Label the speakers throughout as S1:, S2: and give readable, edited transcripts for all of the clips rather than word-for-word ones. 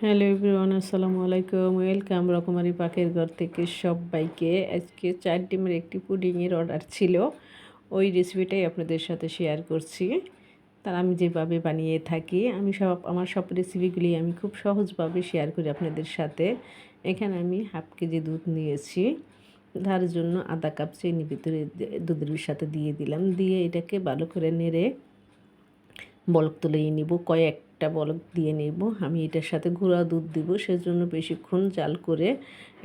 S1: Hello everyone, আসসালামু আলাইকুম। Welcome রকমারি পাকের ঘর থেকে সবাইকে। আজকে 4 ডিমের একটি পুডিংয়ের অর্ডার ছিল, ওই রেসিপিটাই আপনাদের সাথে শেয়ার করছি। তার আমি যেভাবে বানিয়ে থাকি, আমার সব রেসিপিগুলি আমি খুব সহজভাবে শেয়ার করি আপনাদের সাথে। এখানে আমি হাফ কেজি দুধ নিয়েছি, তার জন্য আধা কাপ চিনি ভিতরে দুধের সাথে দিয়ে দিলাম, দিয়ে এটাকে ভালো করে নেড়ে বলক তুলে নিব। কয়েকটা বলক দিয়ে নেব। আমি এটার সাথে গুঁড়া দুধ দিব, সেজন্য বেশিক্ষণ জাল করে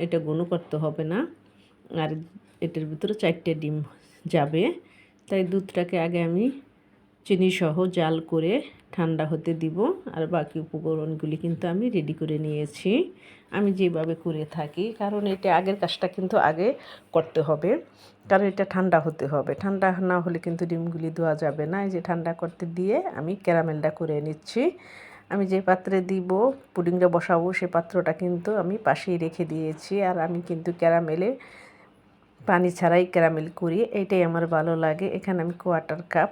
S1: এটা ঘন করতে হবে না। আর এটার ভিতরে 4টে ডিম যাবে, তাই দুধটাকে আগে আমি চিনি সহ জাল করে ঠান্ডা হতে দিব। আর বাকি উপকরণগুলি কিন্তু আমি রেডি করে নিয়েছি, আমি যেভাবে করে থাকি, কারণ এটা আগের কাজটা কিন্তু আগে করতে হবে, কারণ এটা ঠান্ডা হতে হবে। ঠান্ডা না হলে কিন্তু ডিমগুলি দেওয়া যাবে না। এই যে ঠান্ডা করতে দিয়ে আমি ক্যারামেলটা করে নিচ্ছি। আমি যে পাত্রে দিব পুডিংটা বসাবো, সে পাত্রটা কিন্তু আমি পাশেই রেখে দিয়েছি। আর আমি কিন্তু ক্যারামেলে পানি ছাড়াই ক্যারামেল করি, এইটাই আমার ভালো লাগে। এখানে আমি 1/4 কাপ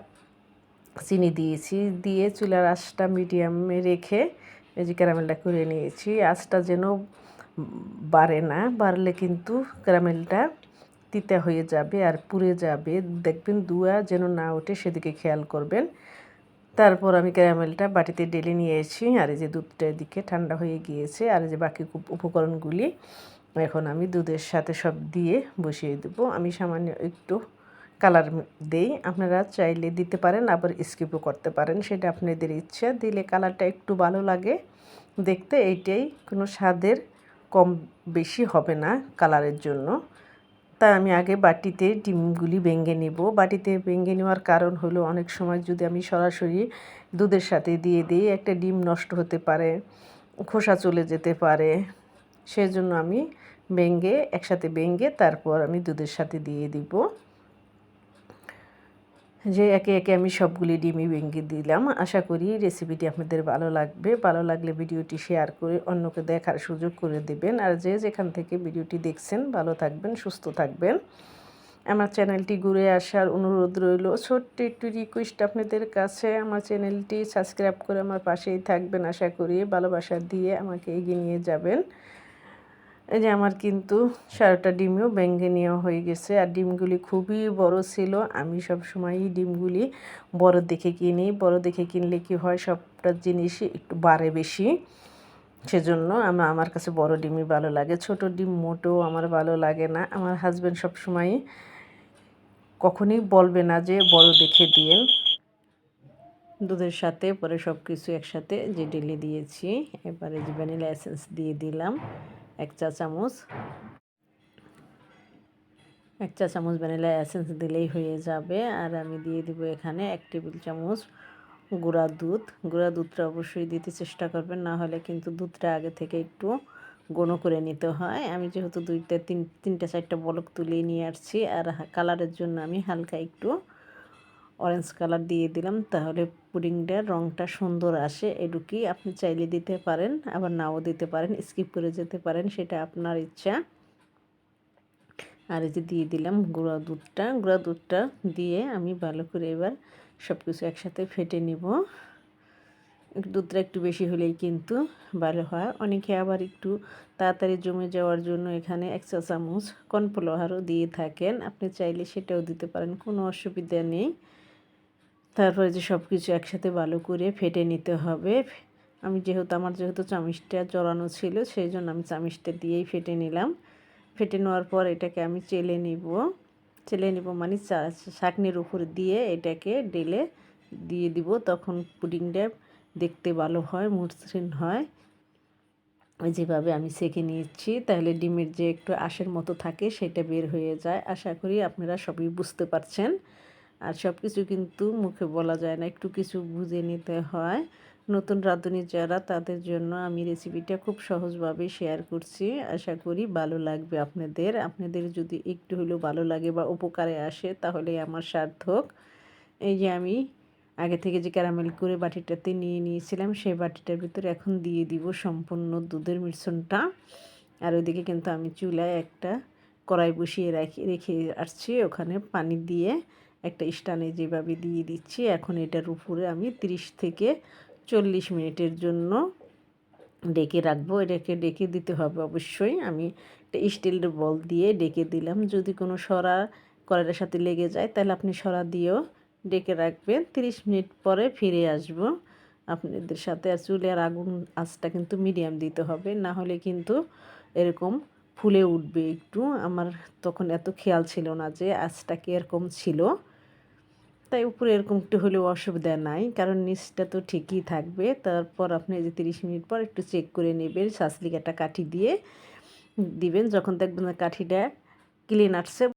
S1: চিনি দিয়েছি, দিয়ে চুলার আঁচটা মিডিয়ামে রেখে এই যে ক্যারামেলটা করে নিয়েছি। আঁচটা যেন বাড়ে না, বাড়লে কিন্তু ক্যারামেলটা তিতা হয়ে যাবে আর পুড়ে যাবে। দেখবেন ধোঁয়া যেন না ওঠে, সেদিকে খেয়াল করবেন। তারপর আমি ক্যারামেলটা বাটিতে ঢেলে নিয়েছি। আর এই যে দুধটা এদিকে ঠান্ডা হয়ে গিয়েছে। আর এই যে বাকি উপকরণগুলি এখন আমি দুধের সাথে সব দিয়ে বসিয়ে দেবো। আমি সামান্য একটু কালার দেই, আপনারা চাইলে দিতে পারেন, আবার স্কিপও করতে পারেন, সেটা আপনাদের ইচ্ছা। দিলে কালারটা একটু ভালো লাগে দেখতে, এইটাই, কোনো স্বাদের কম বেশি হবে না কালারের জন্য। তাই আমি আগে বাটিতে ডিমগুলি ভেঙে নেব। বাটিতে ভেঙে নেওয়ার কারণ হলো, অনেক সময় যদি আমি সরাসরি দুধের সাথে দিয়ে দিই, একটা ডিম নষ্ট হতে পারে, খোসা চলে যেতে পারে। সেজন্য আমি একসাথে ভেঙে তারপর আমি দুধের সাথে দিয়ে দিব। যে একে একে আমি সবগুলি ডিমই ভেঙে দিলাম। আশা করি রেসিপিটি আপনাদের ভালো লাগবে। ভালো লাগলে ভিডিওটি শেয়ার করে অন্যকে দেখার সুযোগ করে দেবেন। আর যে যেখান থেকে ভিডিওটি দেখছেন, ভালো থাকবেন, সুস্থ থাকবেন। আমার চ্যানেলটি ঘুরে আসার অনুরোধ রইল। ছোট্ট একটু রিকোয়েস্ট আপনাদের কাছে, আমার চ্যানেলটি সাবস্ক্রাইব করে আমার পাশেই থাকবেন। আশা করি ভালোবাসা দিয়ে আমাকে এগিয়ে নিয়ে যাবেন। এই যে আমার কিন্তু 4টা ডিমও ভেঙে নেওয়া হয়ে গেছে। আর ডিমগুলি খুবই বড় ছিল। আমি সবসময়ই ডিমগুলি বড় দেখে কিনি। বড় দেখে কিনলে কি হয়, সবটা জিনিসই একটু বাড়ে বেশি। সেজন্য আমার কাছে বড় ডিমই ভালো লাগে। ছোট ডিম মোটেও আমার ভালো লাগে না। আমার হাজব্যান্ড সবসময়ই কখনই বলবে না যে বড় দেখে দিয়েন। দুধের সাথে পরে সব কিছু একসাথে যে ঢেলে দিয়েছি। এবারে যে ভ্যানিলা এসেন্স দিয়ে দিলাম 1 চা চামচ। 1 চা চামচ ভ্যানিলা এসেন্স দিলেই হয়ে যাবে। আর আমি দিয়ে দিব এখানে 1 টেবিল চামচ গুঁড়া দুধ। গুঁড়া দুধটা অবশ্যই দিতে চেষ্টা করবেন, না হলে কিন্তু দুধটা আগে থেকে একটু ঘন করে নিতে হয়। আমি যেহেতু তিনটা 4টা বলক তুলে নিয়ে আসছি, আর কালারের জন্য আমি হালকা একটু অরেঞ্জ কালার দিয়ে দিলাম, তাহলে পুডিংটার রঙটা সুন্দর আসে। এটুকুই, আপনি চাইলে দিতে পারেন, আবার নাও দিতে পারেন, স্কিপ করে যেতে পারেন, সেটা আপনার ইচ্ছা। আর এই যে দিয়ে দিলাম গুঁড়া দুধটা দিয়ে আমি ভালো করে এবার সব কিছু একসাথে ফেটে নিব। দুধটা একটু বেশি হলেই কিন্তু ভালো হয়। অনেকে আবার একটু তাড়াতাড়ি জমে যাওয়ার জন্য এখানে 1 চা চামচ কর্নফ্লাওয়ারও দিয়ে থাকেন, আপনি চাইলে সেটাও দিতে পারেন, কোনো অসুবিধা নেই। তারপরে যে সব কিছু একসাথে ভালো করে ফেটে নিতে হবে। আমার যেহেতু চামিচটা জড়ানো ছিল, সেই জন্য আমি চামিচটা দিয়েই ফেটে নিলাম। ফেটে নেওয়ার পর এটাকে আমি চেলে নিব মানে ছাঁকনির উপর দিয়ে এটাকে ঢেলে দিয়ে দিব, তখন পুডিংটা দেখতে ভালো হয়, মসৃণ হয়। যেভাবে আমি সেঁকে নিচ্ছি, তাহলে ডিমের যে একটু আঁশের মতো থাকে সেটা বের হয়ে যায়। আশা করি আপনারা সবই বুঝতে পারছেন। আর সব কিছু কিন্তু মুখে বলা যায় না, একটু কিছু বুঝে নিতে হয়। নতুন রাঁধুনি যারা, তাদের জন্য আমি রেসিপিটা খুব সহজভাবে শেয়ার করছি। আশা করি ভালো লাগবে আপনাদের যদি একটু হলেও ভালো লাগে বা উপকারে আসে, তাহলে আমার সার্থক। এই যে আমি আগে থেকে যে ক্যারামেল করে বাটিটাতে নিয়ে নিয়েছিলাম, সেই বাটিটার ভিতরে এখন দিয়ে দিব সম্পূর্ণ দুধের মিশ্রণটা। আর ওইদিকে কিন্তু আমি চুলায় একটা কড়াই বসিয়ে রেখে আসছি, ওখানে পানি দিয়ে একটা স্ট্যান্ডে যেভাবে দিয়ে দিচ্ছি। এখন এটার উপরে আমি 30 থেকে 40 মিনিটের জন্য ডেকে রাখবো। এটাকে ডেকে দিতে হবে অবশ্যই। আমি একটা স্টিলের বল দিয়ে ডেকে দিলাম। যদি কোনো সরা কড়াইয়ের সাথে লেগে যায় তাহলে আপনি সরা দিয়েও ডেকে রাখবেন। 30 মিনিট পরে ফিরে আসবো আপনাদের সাথে। আর চুলার আগুন আঁচটা কিন্তু মিডিয়াম দিতে হবে, না হলে কিন্তু এরকম ফুলে উঠবে একটু। আমার তখন এত খেয়াল ছিল না যে আঁচটা কীরকম ছিল, তাই উপরে এরকম একটু হলেও অসুবিধা নাই, কারণ নিচটা তো ঠিকই থাকবে। তারপর আপনি যে 30 মিনিট পর একটু চেক করে নেবেন, ছাঁচনি কাঁটা কাঠি দিয়ে দিবেন। যখন দেখবেন না কাঠিটা ক্লিন আসছে